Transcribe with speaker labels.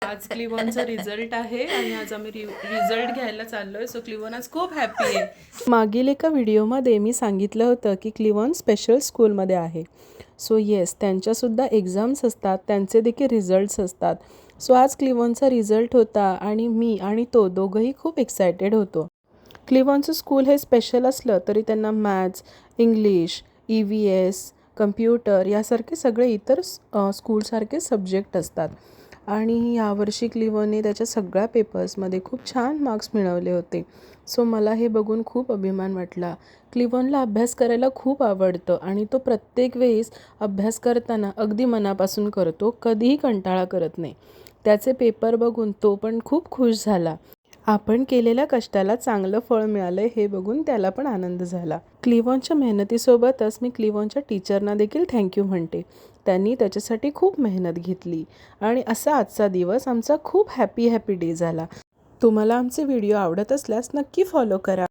Speaker 1: आज क्लिवॉनचा रिझल्ट आहे आणि आज आम्ही रिझल्ट घ्यायला चाललोय. सो क्लिवॉन आज खूप हॅपी आहे.
Speaker 2: मागील एका व्हिडिओमध्ये मी सांगितलं होतं की क्लिवॉन स्पेशल स्कूलमध्ये आहे. सो येस, त्यांच्यासुद्धा एक्झाम्स असतात, त्यांचे देखील रिझल्ट्स असतात. सो आज क्लिवॉनचा रिझल्ट होता आणि मी आणि तो दोघंही खूप एक्सायटेड होतो. क्लिवॉनचं स्कूल हे स्पेशल असलं तरी त्यांना मॅथ्स, इंग्लिश, EVS, कम्प्युटर यासारखे सगळे इतर स्कूलसारखे सब्जेक्ट असतात. आणि यावर्षी क्लिवॉनने त्याच्या सगळ्या पेपर्समध्ये खूप छान मार्क्स मिळवले होते. सो मला हे बघून खूप अभिमान वाटला. क्लिवॉनला अभ्यास करायला खूप आवडतं आणि तो प्रत्येक वेळेस अभ्यास करताना अगदी मनापासून करतो, कधीही कंटाळा करत नाही. त्याचे पेपर बघून तो पण खूप खुश झाला. आपण केलेल्या कष्टाला चांगलं फळ मिळालं हे बघून त्याला पण आनंद झाला. क्लिवॉनच्या मेहनतीसोबतच मी क्लिवॉनच्या टीचरना देखील थँक्यू म्हणते. त्यांनी त्याच्यासाठी खूप मेहनत घेतली आणि असा आजचा दिवस आमचा खूप हॅपी डे झाला. तुम्हाला आमचे व्हिडिओ आवडत असल्यास नक्की फॉलो करा.